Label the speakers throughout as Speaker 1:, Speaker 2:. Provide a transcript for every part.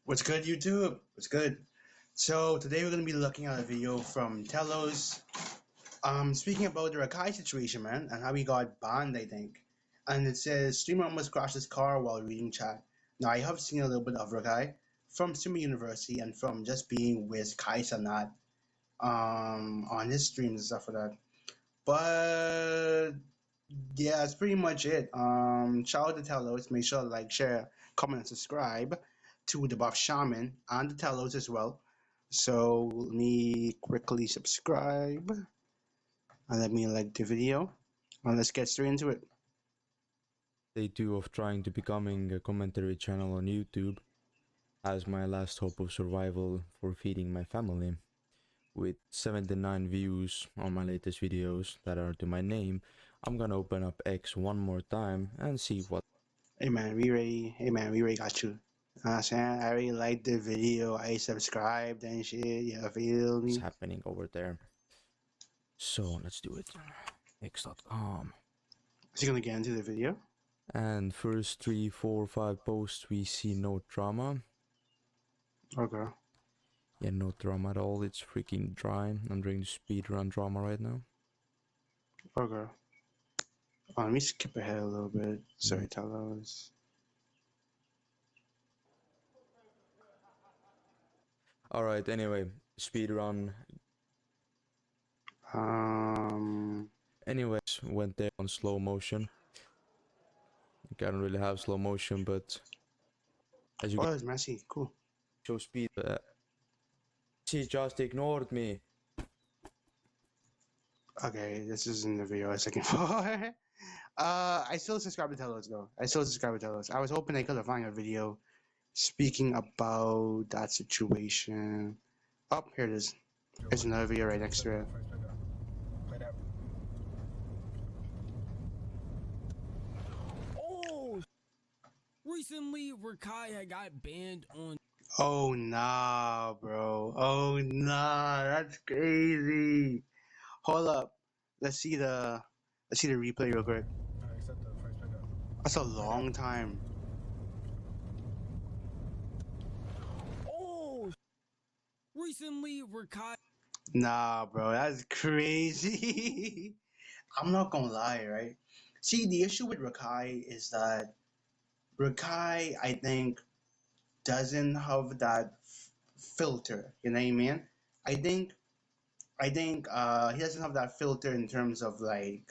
Speaker 1: What's good, YouTube? What's good? So today we're gonna be looking at a video from Telos. Speaking about the Rakai situation, man, and how he got banned, I think. And it says streamer almost crashed his car while reading chat. Now I have seen a little bit of Rakai from Streamer University and from just being with Kai Sanat on his streams and stuff like that. But yeah, that's pretty much it. Shout out to Telos. Make sure to like, share, comment, and subscribe to the BuffShaman and the Telos as well. So let me quickly subscribe and let me like the video. And let's get straight into it.
Speaker 2: Day 2 of trying to becoming a commentary channel on YouTube as my last hope of survival for feeding my family. With 79 views on my latest videos that are to my name, I'm gonna open up X one more time and see what.
Speaker 1: Hey man, we ready. Hey man, we ready got you. You know what I'm saying? I already liked the video. I subscribed and shit. You feel me?
Speaker 2: What's happening over there. So let's do it. X.com.
Speaker 1: Is he gonna get into the video?
Speaker 2: And first 3, 4, 5 posts we see no drama.
Speaker 1: Okay.
Speaker 2: Yeah, no drama at all. It's freaking dry. I'm doing the speedrun drama right now.
Speaker 1: Okay. Let me skip ahead a little bit. Sorry, Telos.
Speaker 2: Alright, anyway, speedrun. Anyways, went there on slow motion. I don't really have slow motion, but as you
Speaker 1: Oh, it's messy. Cool.
Speaker 2: show speed. She just ignored me.
Speaker 1: Okay, this isn't the video I was looking for. I still subscribe to Telos though. I still subscribe to Telos. I was hoping I could have found a video speaking about that situation. Oh, here it is. There's another video right next to it.
Speaker 3: Oh, recently Rakai had got banned on.
Speaker 1: Oh nah, bro. Oh nah, that's crazy. Hold up. Let's see the replay real quick. That's a long time.
Speaker 3: Oh, recently Rakai.
Speaker 1: Nah, bro, that's crazy. I'm not gonna lie, right? See, the issue with Rakai is that Rakai, I think, doesn't have that filter. You know what I mean? I think, he doesn't have that filter in terms of like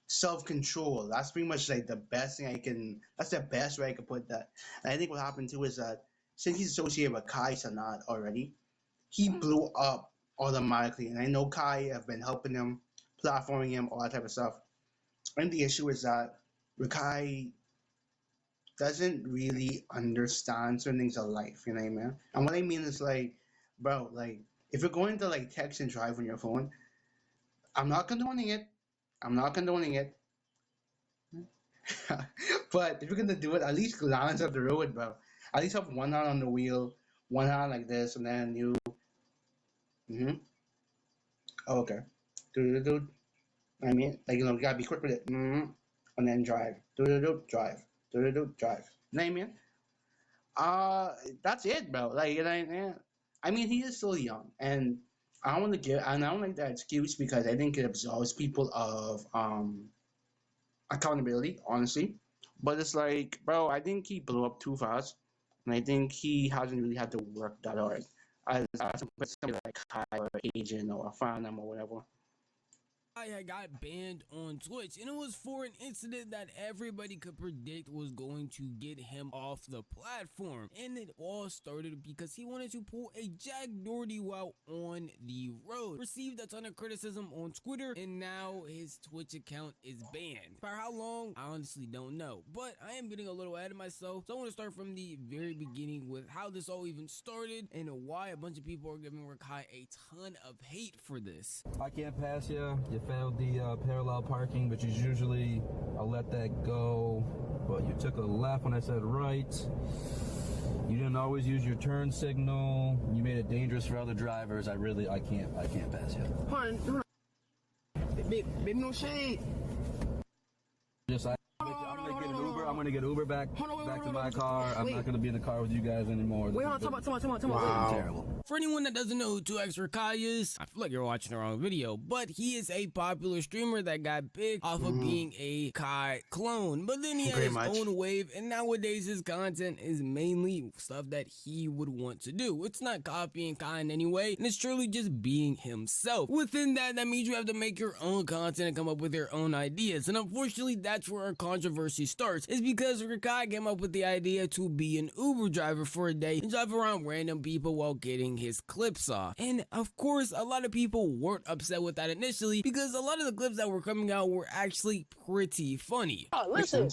Speaker 1: self control. That's pretty much like the best thing I can. That's the best way I could put that. And I think what happened too is that since he's associated with Kai Sanat already, he blew up automatically. And I know Kai have been helping him, platforming him, all that type of stuff. And the issue is that Rakai doesn't really understand certain things of life, you know what I mean? And what I mean is like, bro, like if you're going to like text and drive on your phone, I'm not condoning it. I'm not condoning it. But if you're gonna do it, at least balance up the road, bro. At least have one hand on the wheel, one hand like this, and then you. Oh, okay. Do. I mean, like you gotta be quick with it. And then drive. Drive. Drive. You know what I mean? That's it, bro. Like, you know, I mean, he is still young, and I don't want to give, and I don't like that excuse because I think it absolves people of accountability, honestly. But it's like, bro, I think he blew up too fast, and I think he hasn't really had to work that hard as somebody like Kai or Agent or Phantom or whatever.
Speaker 3: I had got banned on Twitch, and it was for an incident that everybody could predict was going to get him off the platform. And it all started because he wanted to pull a Jack Doherty while on the road. Received a ton of criticism on Twitter, and now his Twitch account is banned. For how long, I honestly don't know, but I am getting a little ahead of myself, so I want to start from the very beginning with how this all even started and why a bunch of people are giving Rakai a ton of hate for this.
Speaker 4: I can't pass you. You failed the parallel parking, but usually I'll let that go. But you took a left when I said right. You didn't always use your turn signal. You made it dangerous for other drivers. I can't pass you.
Speaker 5: Hold on. Baby, no shade.
Speaker 4: I'm gonna get an Uber. I'm going to get Uber back to my car. I'm not going to be in the car with you guys anymore.
Speaker 5: Wait, hold on, come on.
Speaker 1: Wow.
Speaker 4: Terrible.
Speaker 3: For anyone that doesn't know who 2X Rakai is, I feel like you're watching the wrong video, but he is a popular streamer that got big off of being a Kai clone. But then he had
Speaker 1: Pretty
Speaker 3: his
Speaker 1: much.
Speaker 3: own wave, and nowadays his content is mainly stuff that he would want to do. It's not copying Kai in any way, and it's truly just being himself. Within that means you have to make your own content and come up with your own ideas. And unfortunately, that's where our controversy starts, is because Rakai came up with the idea to be an Uber driver for a day and drive around random people while getting his clips off. And of course, a lot of people weren't upset with that initially because a lot of the clips that were coming out were actually pretty funny.
Speaker 5: Listen.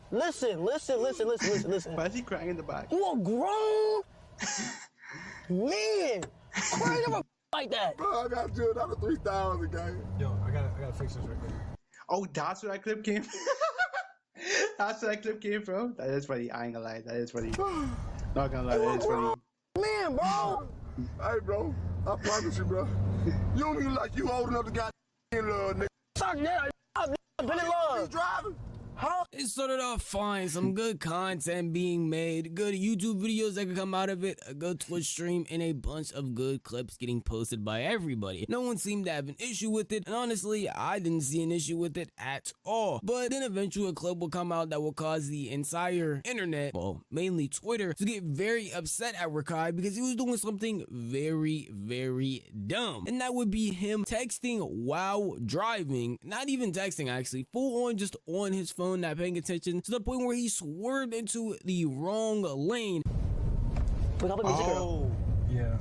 Speaker 1: Why is he crying in the back?
Speaker 5: You a grown man. Crying over like that.
Speaker 6: Bro, I got to do another 3,000, gang.
Speaker 7: Yo, I gotta fix this right quick.
Speaker 1: Oh, that's where that clip came. That's where that clip came from. That is funny. I ain't gonna lie. That is funny. Not gonna lie. That is funny.
Speaker 5: Man, bro.
Speaker 6: Hey, bro, I promise you, bro. You don't even like you old enough to got nigga.
Speaker 5: Talk that. I've been in
Speaker 6: You
Speaker 5: love.
Speaker 6: driving?
Speaker 5: Huh?
Speaker 3: It started off fine, some good content being made, good YouTube videos that could come out of it, a good Twitch stream, and a bunch of good clips getting posted by everybody. No one seemed to have an issue with it, and honestly, I didn't see an issue with it at all. But then eventually a clip will come out that will cause the entire internet, well, mainly Twitter, to get very upset at Rakai because he was doing something very, very dumb. And that would be him texting while driving, not even texting actually, full on just on his phone, not paying attention, to the point where he swerved into the wrong lane.
Speaker 5: We got the music girl.
Speaker 1: Oh,
Speaker 7: Yeah,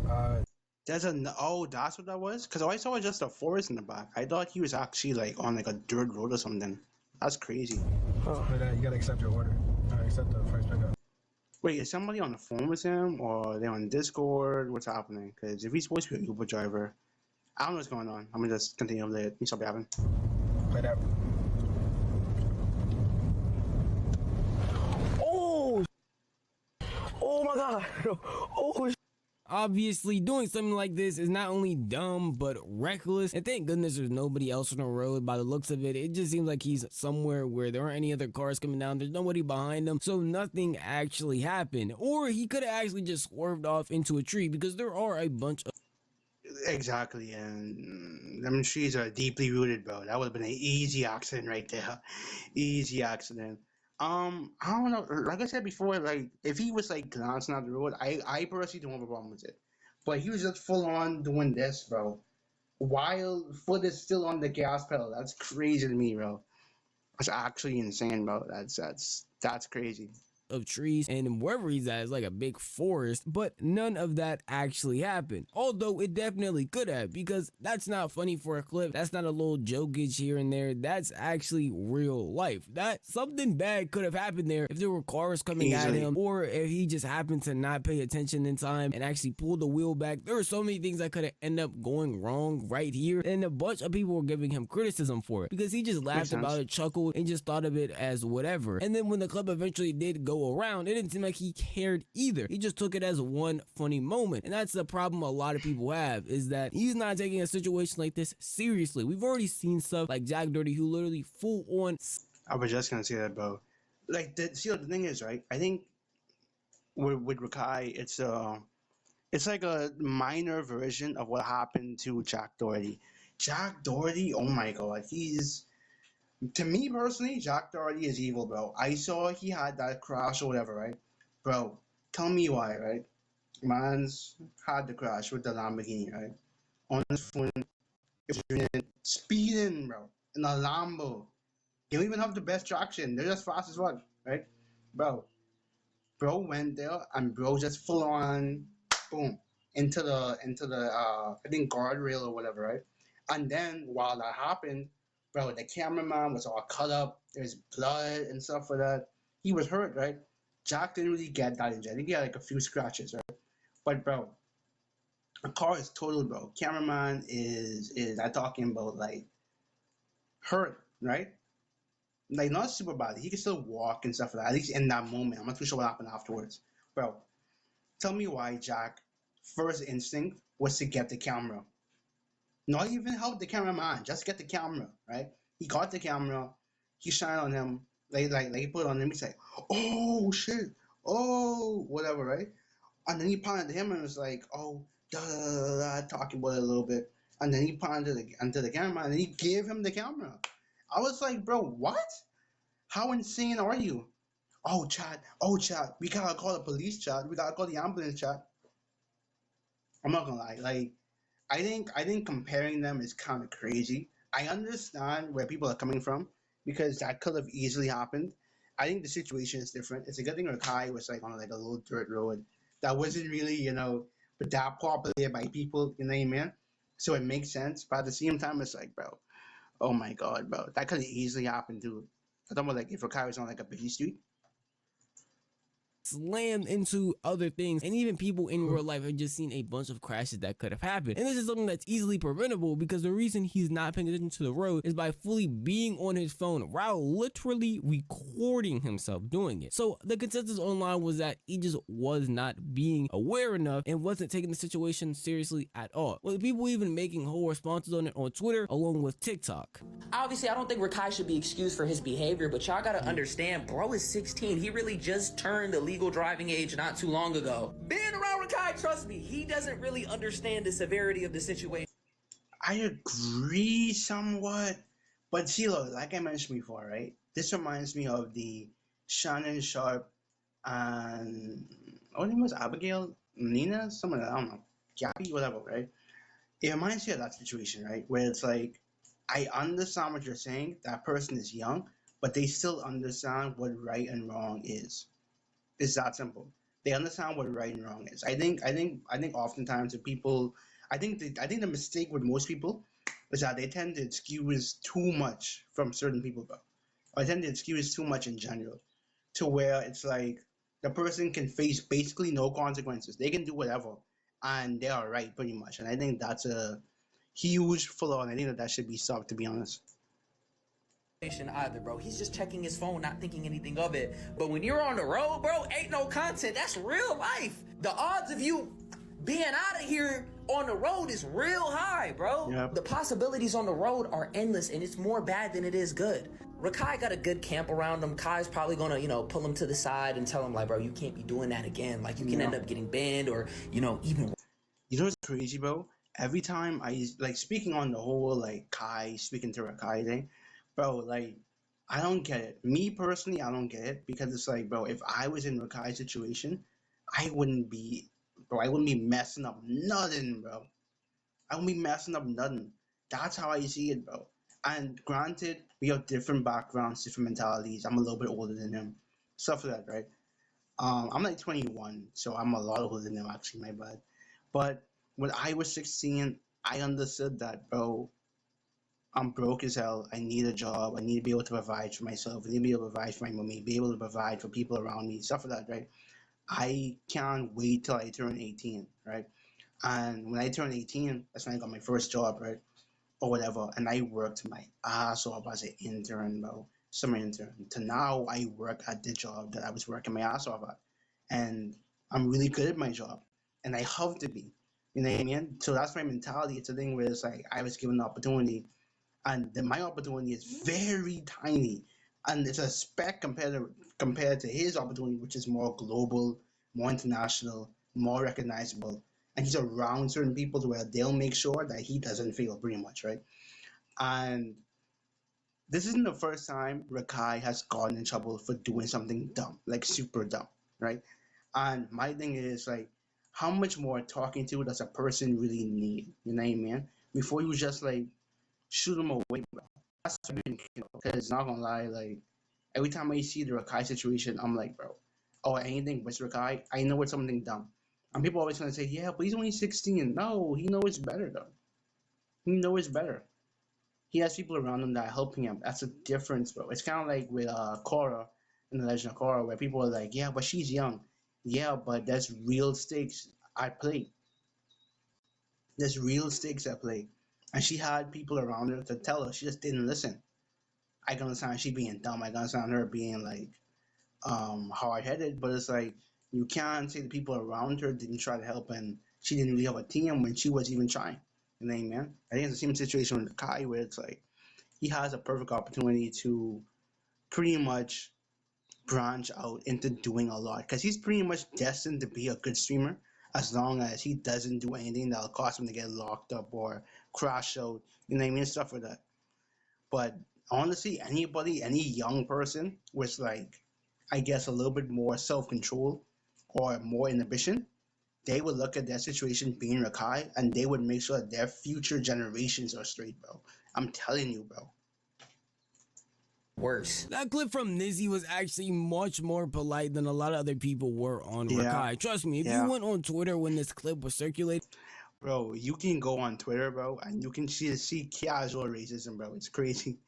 Speaker 1: that's that's what that was. Cause all I saw was just a forest in the back. I thought he was actually like on like a dirt road or something. That's crazy.
Speaker 7: but you gotta accept your order. Accept the first pickup.
Speaker 1: Wait, is somebody on the phone with him, or are they on Discord? What's happening? Cause if he's supposed to be an Uber driver, I don't know what's going on. I'm gonna just continue to let me stop having.
Speaker 7: Play that.
Speaker 5: Oh my god. Oh,
Speaker 3: Obviously, doing something like this is not only dumb, but reckless. And thank goodness there's nobody else on the road. By the looks of it, it just seems like he's somewhere where there aren't any other cars coming down. There's nobody behind him, so nothing actually happened. Or he could have actually just swerved off into a tree, because there are a bunch of
Speaker 1: Exactly, and them trees are deeply rooted, bro. That would have been an easy accident right there. Easy accident. I don't know. Like I said before, like if he was like glancing out the road, I personally don't have a problem with it. But he was just full on doing this, bro. While foot is still on the gas pedal. That's crazy to me, bro. That's actually insane, bro. That's crazy.
Speaker 3: trees, and wherever he's at is like a big forest, but none of that actually happened. Although it definitely could have, because that's not funny for a clip. That's not a little jokage here and there. That's actually real life. That something bad could have happened there if there were cars coming at him, or if he just happened to not pay attention in time and actually pulled the wheel back. There were so many things that could have ended up going wrong right here, and a bunch of people were giving him criticism for it because he just laughed about it, chuckled, and just thought of it as whatever. And then when the club eventually did go around, it didn't seem like he cared either. He just took it as one funny moment. And that's the problem a lot of people have, is that he's not taking a situation like this seriously. We've already seen stuff like Jack Dirty, who literally full on...
Speaker 1: I was just gonna say that, bro. Like, the thing is, right? I think with Rakai, it's like a minor version of what happened to Jack Doherty. Jack Doherty, oh my god, to me personally, Jack Doherty is evil, bro. I saw he had that crash or whatever, right? Bro, tell me why, right? Man's had the crash with the Lamborghini, right? On his phone, speeding, bro, in a Lambo. They don't even have the best traction. They're just fast as fuck, right? Bro went there and bro just full on, boom, into the I think guardrail or whatever, right? And then while that happened, bro, the cameraman was all cut up. There's blood and stuff like that. He was hurt, right? Jack didn't really get that injured. I think he had like a few scratches, right? But bro, the car is totaled, bro. Cameraman is I'm talking about like hurt, right? Like not super bad. He can still walk and stuff like that. At least in that moment. I'm not too sure what happened afterwards. Bro, tell me why Jack first instinct was to get the camera. Not even help the cameraman, just get the camera, right? He got the camera, he shined on him, Like he put it on him. He's like, oh shit, oh whatever, right? And then he pointed to him and was like, oh, da da da da, talking about it a little bit. And then he pointed to the camera and he gave him the camera. I was like, bro, what? How insane are you? Oh, chat, we gotta call the police, chat. We gotta call the ambulance, chat. I'm not gonna lie, like I think comparing them is kind of crazy. I understand where people are coming from because that could have easily happened. I think the situation is different. It's a good thing Rakai was like on like a little dirt road that wasn't really, but that popular by people, you know what I mean? So it makes sense. But at the same time, it's like, bro, oh my god, bro, that could have easily happened too. I'm talking about like if Rakai was on like a busy street.
Speaker 3: Slammed into other things, and even people in real life have just seen a bunch of crashes that could have happened. And this is something that's easily preventable because the reason he's not paying attention to the road is by fully being on his phone while literally recording himself doing it. So the consensus online was that he just was not being aware enough and wasn't taking the situation seriously at all, with people even making whole responses on it on Twitter along with TikTok.
Speaker 8: Obviously, I don't think Rakai should be excused for his behavior, but y'all gotta understand, bro is 16. He really just turned the legal driving age not too long ago. Being around Rakai, trust me, he doesn't really understand the severity of the situation.
Speaker 1: I agree somewhat, but see, look, like I mentioned before, right? This reminds me of the Shannon Sharp and what name was Abigail, Nina, someone I don't know, Gabby, whatever, right? It reminds me of that situation, right? Where it's like, I understand what you're saying. That person is young, but they still understand what right and wrong is. It's that simple. They understand what right and wrong is. I think oftentimes the people, I think the mistake with most people is that they tend to excuse too much from certain people, bro. Or they tend to excuse too much in general, to where it's like the person can face basically no consequences. They can do whatever, and they are right pretty much. And I think that's a huge flaw, and I think that should be stopped. To be honest.
Speaker 8: Either, bro. He's just checking his phone, not thinking anything of it. But when you're on the road, bro, ain't no content. That's real life. The odds of you being out of here on the road is real high, bro.
Speaker 1: Yep.
Speaker 8: The possibilities on the road are endless, and it's more bad than it is good. Rakai got a good camp around him. Kai's probably gonna, pull him to the side and tell him, like, bro, you can't be doing that again. Like, you can end up getting banned or, even.
Speaker 1: You know what's crazy, bro? Every time I like speaking on the whole like Kai speaking to Rakai thing, bro, like I don't get it. Me personally, I don't get it because it's like, bro, if I was in Rakai's situation, I wouldn't be, bro. I wouldn't be messing up nothing, bro. I wouldn't be messing up nothing. That's how I see it, bro. And granted, we have different backgrounds, different mentalities. I'm a little bit older than him, stuff like that, right? I'm like 21, so I'm a lot older than him. Actually, my bad. But when I was 16, I understood that, bro. I'm broke as hell. I need a job. I need to be able to provide for myself. I need to be able to provide for my mommy, be able to provide for people around me, stuff like that, right? I can't wait till I turn 18, right? And when I turned 18, that's when I got my first job, right? Or whatever. And I worked my ass off as an intern, bro. Summer intern. To now, I work at the job that I was working my ass off at. And I'm really good at my job. And I have to be. You know what I mean? So that's my mentality. It's a thing where it's like I was given the opportunity and my opportunity is very tiny, and it's a speck compared to his opportunity, which is more global, more international, more recognizable, and he's around certain people to where they'll make sure that he doesn't fail, pretty much, right? And this isn't the first time Rakai has gotten in trouble for doing something dumb, like super dumb, right? And my thing is like, how much more talking to does a person really need? You know what I mean? Before you just like shoot them away, bro. That's because not gonna lie, like every time I see the Rakai situation, I'm like, bro, oh anything but Rakai, I know it's something dumb. And people always gonna say, yeah, but he's only 16. No, he knows better though. He knows better. He has people around him that are helping him. That's a difference, bro. It's kind of like with Korra in the Legend of Korra, where people are like, yeah, but she's young. Yeah, but there's real stakes at play. There's real stakes at play. And she had people around her to tell her. She just didn't listen. I can understand she being dumb. I can understand her being like hard headed, but it's like you can't say the people around her didn't try to help and she didn't really have a team when she was even trying. You know what I mean? I think it's the same situation with Kai where it's like he has a perfect opportunity to pretty much branch out into doing a lot because he's pretty much destined to be a good streamer as long as he doesn't do anything that'll cause him to get locked up or crash out, you know what I mean, stuff like that. But honestly, anybody, any young person with like, I guess a little bit more self control or more inhibition, they would look at their situation being Rakai and they would make sure that their future generations are straight, bro. I'm telling you, bro.
Speaker 8: Worse.
Speaker 3: That clip from Nizzy was actually much more polite than a lot of other people were on
Speaker 1: Yeah.
Speaker 3: Rakai. Trust me, if
Speaker 1: Yeah.
Speaker 3: you went on Twitter when this clip was circulating,
Speaker 1: Bro, you can go on Twitter, bro, and you can see casual racism, bro. It's crazy.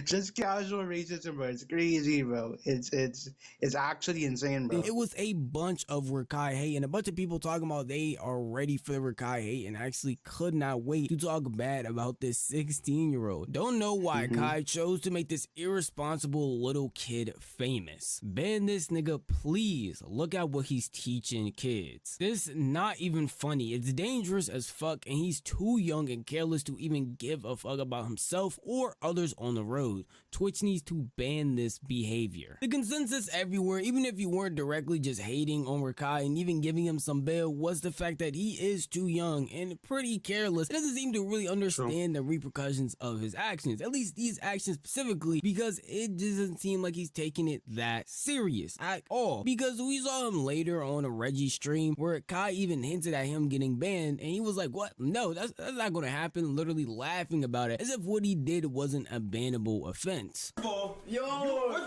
Speaker 1: Just casual racism, bro. It's crazy, bro. It's actually insane, bro.
Speaker 3: it was a bunch of Rakai hate and a bunch of people talking about they are ready for the Rakai hate and actually could not wait to talk bad about this 16-year-old. Don't know why Kai chose to make this irresponsible little kid famous. Ban this nigga, please. Look at what he's teaching kids. This not even funny. It's dangerous as fuck and he's too young and careless to even give a fuck about himself or others on the road. Twitch needs to ban this behavior. The consensus everywhere, even if you weren't directly just hating on Rakai and even giving him some bail, was the fact that he is too young and pretty careless. He doesn't seem to really understand the repercussions of his actions, at least these actions specifically, because it doesn't seem like he's taking it that serious at all. Because we saw him later on a Reggie stream where Kai even hinted at him getting banned and he was like, what? No, that's not gonna happen, literally laughing about it as if what he did wasn't a bannable offense.
Speaker 9: First of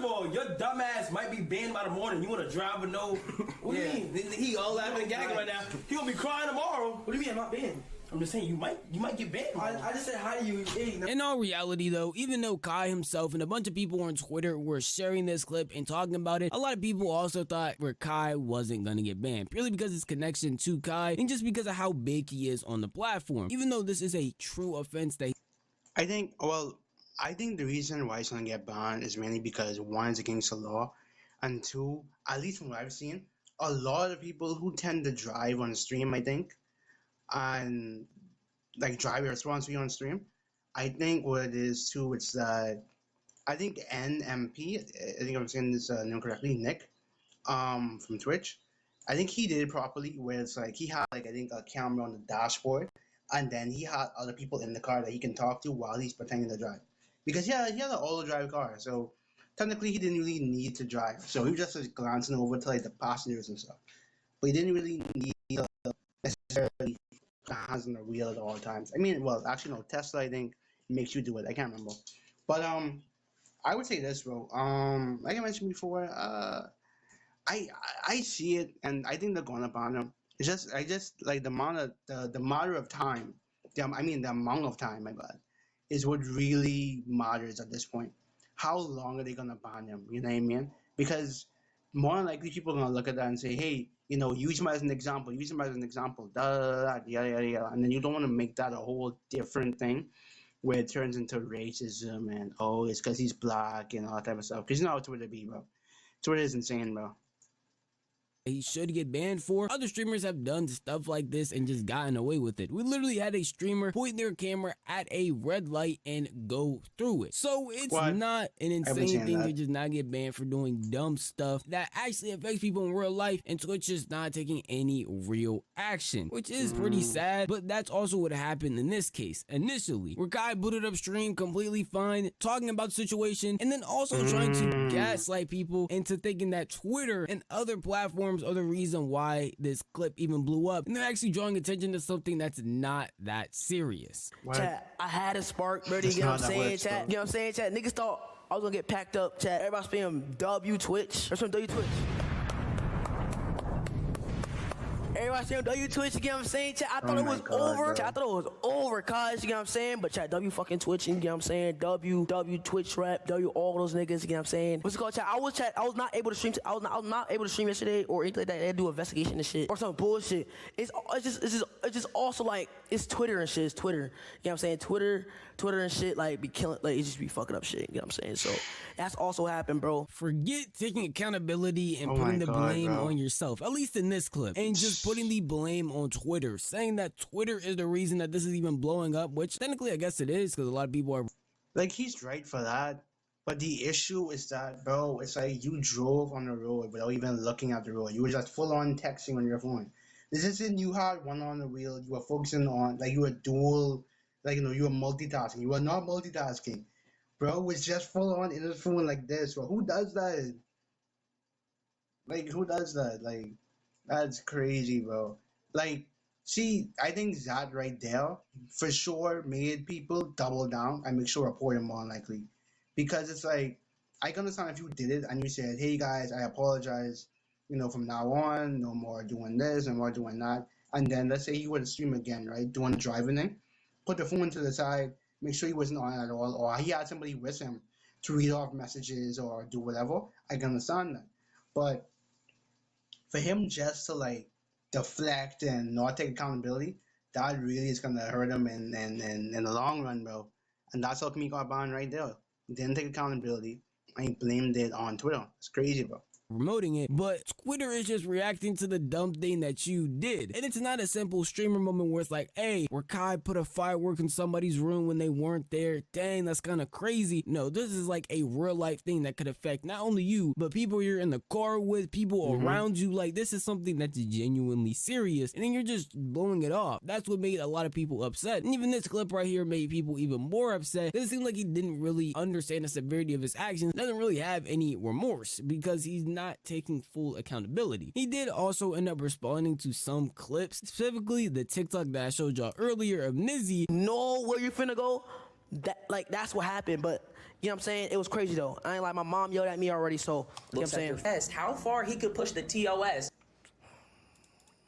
Speaker 9: all, your dumbass might be banned by the morning. You want to drive with no... What do you mean? He all laughing and gagging right now. He gonna be crying tomorrow. What do you mean I'm not banned? I'm just saying you might get banned. I just said hi to you.
Speaker 3: In all reality though, even though Kai himself and a bunch of people on Twitter were sharing this clip and talking about it, a lot of people also thought Rakai wasn't gonna get banned, purely because his connection to Kai and just because of how big he is on the platform, even though this is a true offense that
Speaker 1: I think the reason why it's gonna get banned is mainly because one, it's against the law, and two, at least from what I've seen, a lot of people who tend to drive on stream, I think, and like drive responsibly on stream, I think what it is too, it's that I think NMP, I think I'm saying this name correctly, Nick, from Twitch, I think he did it properly, where it's like he had like I think a camera on the dashboard, and then he had other people in the car that he can talk to while he's pretending to drive. Because he had an auto-drive car, so technically he didn't really need to drive. So he was just like, glancing over to like the passengers and stuff. But he didn't really need to necessarily put hands on the wheel at all times. I mean, well, actually no, Tesla I think makes you do it. I can't remember. But I would say this, bro. Like I mentioned before, I see it, and I think they're gonna ban him. It's just I just like the matter of time. The amount of time, my bad, is what really matters at this point. How long are they gonna ban him? You know what I mean? Because more than likely people are gonna look at that and say, hey, you know, use him as an example, yada, yada. And then you don't want to make that a whole different thing where it turns into racism and oh, it's because he's black and all that type of stuff. Because you know how Twitter be, bro. Twitter is insane, bro.
Speaker 3: he should get banned for. Other streamers have done stuff like this and just gotten away with it. We literally had a streamer point their camera at a red light and go through it. So it's not an insane thing to just not get banned for doing dumb stuff that actually affects people in real life, and Twitch is not taking any real action, which is pretty sad, but that's also what happened in this case. Initially, Rakai booted up stream completely fine, talking about the situation, and then also trying to gaslight people into thinking that Twitter and other platforms are the reason why this clip even blew up, and they're actually drawing attention to something that's not that serious.
Speaker 5: Chat, I had a spark, brother. You know what I'm saying, chat? You know what I'm saying, chat? Niggas thought I was gonna get packed up, chat. Everybody spam W Twitch. Or some W Twitch. Everybody saying W Twitch, you get what I'm saying? Chat, I thought it was over. Chat, I thought it was over, cuz, you get what I'm saying? But chat, W fucking Twitch, you get what I'm saying? W Twitch rap, W all those niggas, you get what I'm saying? What's it called, chat? I was not able to stream, I was not able to stream yesterday or anything like that. They had to do investigation and shit or some bullshit. It's just also like, it's Twitter and shit. It's Twitter. You know what I'm saying? Twitter and shit, like, be killing, like, it just be fucking up shit. You know what I'm saying? So, that's also happened, bro.
Speaker 3: Forget taking accountability and putting the blame on yourself, at least in this clip, and just putting the blame on Twitter, saying that Twitter is the reason that this is even blowing up, which technically I guess it is, because a lot of people are...
Speaker 1: Like, he's right for that, But the issue is that, bro, it's like you drove on the road without even looking at the road. You were just full on texting on your phone. This isn't you had one on the wheel. You were focusing on, like, you were dual, like, you were multitasking. You were not multitasking. Bro was just full on in his phone like this, bro. Who does that? Like, who does that? Like, that's crazy, bro. Like, see, I think that right there for sure made people double down and make sure report him more likely. Because it's like, I can understand if you did it and you said, hey guys, I apologize, from now on, no more doing this, no more doing that. And then let's say you were to stream again, right? Doing the driving thing, put the phone to the side, make sure he wasn't on at all, or he had somebody with him to read off messages or do whatever. I can understand that. But for him just to like deflect and not take accountability, that really is gonna hurt him in the long run, bro. And that's how Kamiko got banned right there. He didn't take accountability and he blamed it on Twitter. It's crazy, bro.
Speaker 3: Promoting it, but Twitter is just reacting to the dumb thing that you did. And it's not a simple streamer moment where it's like, hey, Rakai put a firework in somebody's room when they weren't there. Dang, that's kind of crazy. No, this is like a real life thing that could affect not only you, but people you're in the car with, people around you. Like, this is something that's genuinely serious, and then you're just blowing it off. That's what made a lot of people upset. And even this clip right here made people even more upset. It seemed like he didn't really understand the severity of his actions, doesn't really have any remorse because he's not taking full accountability. He did also end up responding to some clips, specifically the TikTok that I showed y'all earlier of Nizzy.
Speaker 5: Know where you finna go? That's what happened, but you know what I'm saying? It was crazy though. I ain't like, my mom yelled at me already, so you know what I'm saying?
Speaker 8: Test how far he could push the TOS.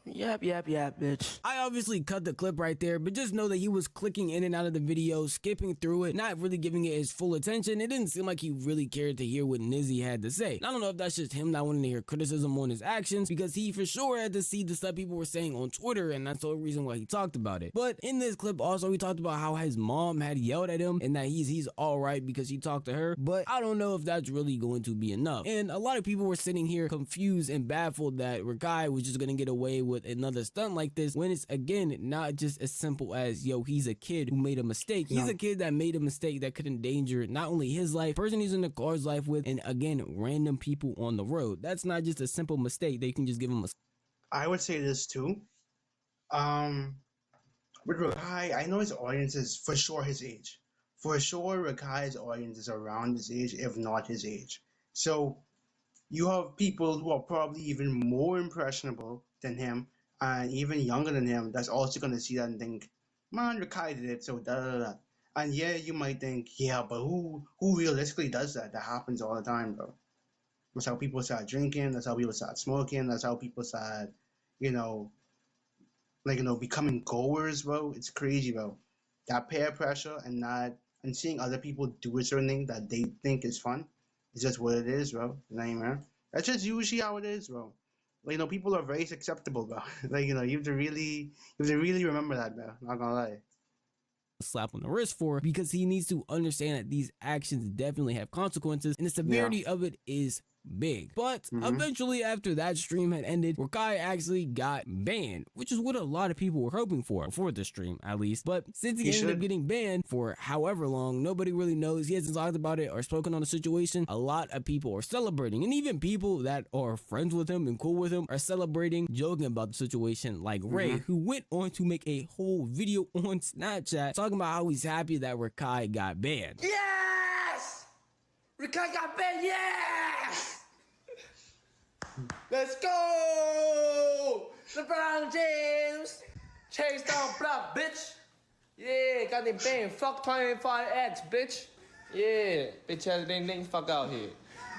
Speaker 5: Yep, bitch.
Speaker 3: I obviously cut the clip right there, but just know that he was clicking in and out of the video, skipping through it, not really giving it his full attention. It didn't seem like he really cared to hear what Nizzy had to say. I don't know if that's just him not wanting to hear criticism on his actions, because he for sure had to see the stuff people were saying on Twitter, and that's the only reason why he talked about it. But in this clip also, he talked about how his mom had yelled at him and that he's alright because he talked to her, but I don't know if that's really going to be enough. And a lot of people were sitting here confused and baffled that Rakai was just gonna get away with another stunt like this, when it's again not just as simple as, yo, he's a kid who made a mistake. He's a kid that made a mistake that could endanger not only his life, person he's in the car's life with, and again, random people on the road. That's not just a simple mistake they can just give him a...
Speaker 1: I would say this too. With Rakai, I know his audience is for sure his age. For sure, Rakai's audience is around his age, if not his age. So you have people who are probably even more impressionable than him and even younger than him that's also going to see that and think, man, Rakai did it, so da. And yeah, you might think, yeah, but who realistically does that? That happens all the time, bro. That's how people start drinking. That's how people start smoking. That's how people start, becoming goers, bro. It's crazy, bro. That peer pressure and seeing other people do a certain thing that they think is fun is just what it is, bro. You know what I mean? That's just usually how it is, bro. Like, people are very susceptible, bro. Like, you have to really remember that, bro. Not gonna lie.
Speaker 3: Slap on the wrist for, because he needs to understand that these actions definitely have consequences, and the severity of it is big. But eventually, after that stream had ended, Rakai actually got banned, which is what a lot of people were hoping for the stream, at least. But since he ended up getting banned for however long, nobody really knows. He hasn't talked about it or spoken on the situation. A lot of people are celebrating, and even people that are friends with him and cool with him are celebrating, joking about the situation, like Ray, who went on to make a whole video on Snapchat talking about how he's happy that Rakai got banned.
Speaker 5: Yes! Rakai got banned, yes! Let's go! LeBron James! Chase down block, bitch! Yeah, got them banned. Fuck 25X, bitch! Yeah, bitch ass ding fuck out here.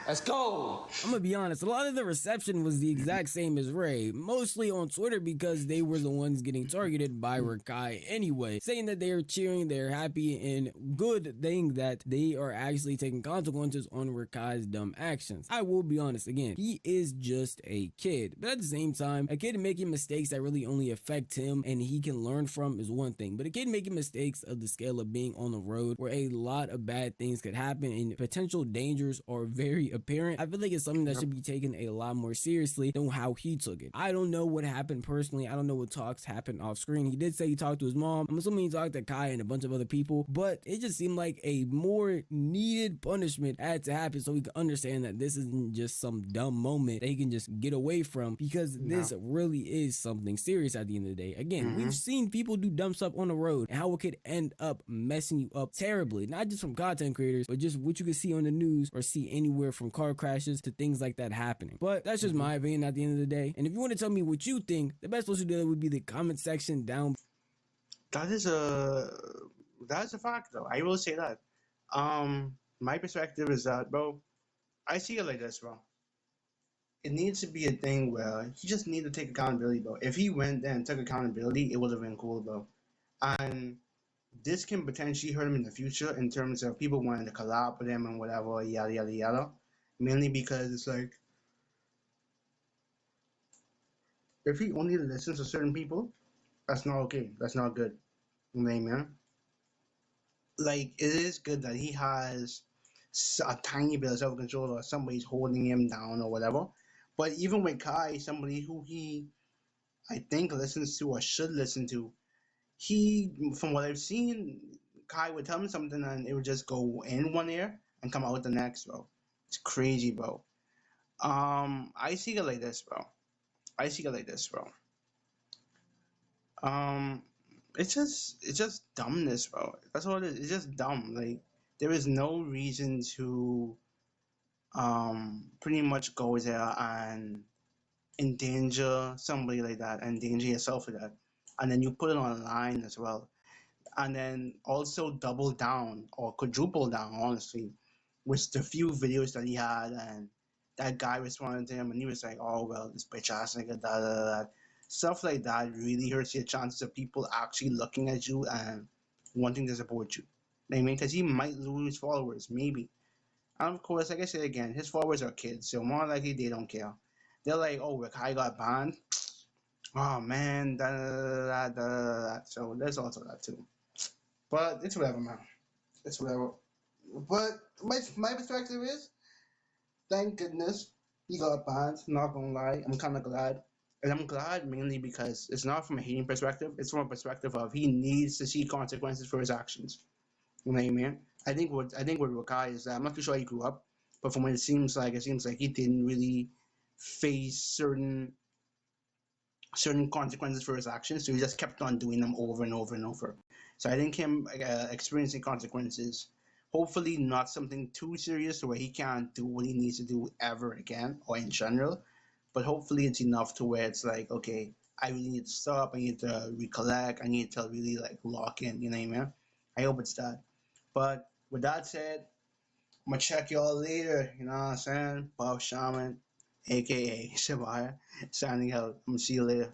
Speaker 5: Let's go!
Speaker 3: I'm gonna be honest, a lot of the reception was the exact same as Ray, mostly on Twitter because they were the ones getting targeted by Rakai anyway, saying that they are cheering, they're happy, and good thing that they are actually taking consequences on Rakai's dumb actions. I will be honest, again, he is just a kid, but at the same time, a kid making mistakes that really only affect him and he can learn from is one thing, but a kid making mistakes of the scale of being on the road where a lot of bad things could happen and potential dangers are very apparent, I feel like it's something that should be taken a lot more seriously than how he took it. I don't know what happened personally. I don't know what talks happened off screen. He did say he talked to his mom. I'm assuming he talked to Kai and a bunch of other people, but it just seemed like a more needed punishment had to happen so we can understand that this isn't just some dumb moment that he can just get away from, because this really is something serious at the end of the day. Again, we've seen people do dumb stuff on the road and how it could end up messing you up terribly, not just from content creators, but just what you can see on the news or see anywhere from car crashes to things like that happening. But that's just my opinion at the end of the day. And if you want to tell me what you think, the best place to do that would be the comment section down.
Speaker 1: That's a fact though. I will say that. My perspective is that, bro, I see it like this, bro. It needs to be a thing where he just need to take accountability, bro. If he went there and took accountability, it would have been cool, bro. And this can potentially hurt him in the future in terms of people wanting to collab with him and whatever, yada yada yada. Mainly because it's like, if he only listens to certain people, that's not okay. That's not good. You know what I mean? Like, it is good that he has a tiny bit of self control, or somebody's holding him down or whatever. But even with Kai, somebody who he, I think, listens to or should listen to, from what I've seen, Kai would tell him something and it would just go in one ear and come out the next, bro. It's crazy, bro. I see it like this, bro. I see it like this, bro. Um, it's just dumbness, bro. That's all it is. It's just dumb. Like, there is no reason to pretty much go there and endanger somebody like that, endanger yourself with that, and then you put it online as well, and then also double down or quadruple down, honestly, with the few videos that he had, and that guy responded to him, and he was like, "Oh well, this bitch ass nigga, da da da." Da. Stuff like that really hurts your chances of people actually looking at you and wanting to support you. You know what I mean? Because he might lose followers, maybe. And of course, like I said again, his followers are kids, so more likely they don't care. They're like, "Oh, Rakai got banned. Oh man, da da da da da da." So there's also that too. But it's whatever, man. It's whatever. But my perspective is, thank goodness he got banned. Not gonna lie, I'm kind of glad, and I'm glad mainly because it's not from a hating perspective. It's from a perspective of he needs to see consequences for his actions. You know what I mean? I think with Rakai is that I'm not too sure he grew up, but from what it seems like he didn't really face certain consequences for his actions, so he just kept on doing them over and over and over. So I think him experiencing consequences, hopefully not something too serious where he can't do what he needs to do ever again or in general, but hopefully it's enough to where it's like, okay, I really need to stop, I need to recollect, I need to really like lock in, you know what I mean? I hope it's that. But with that said, I'm gonna check y'all later, you know what I'm saying? BuffShaman, aka Shabaya, signing out. I'm gonna see you later.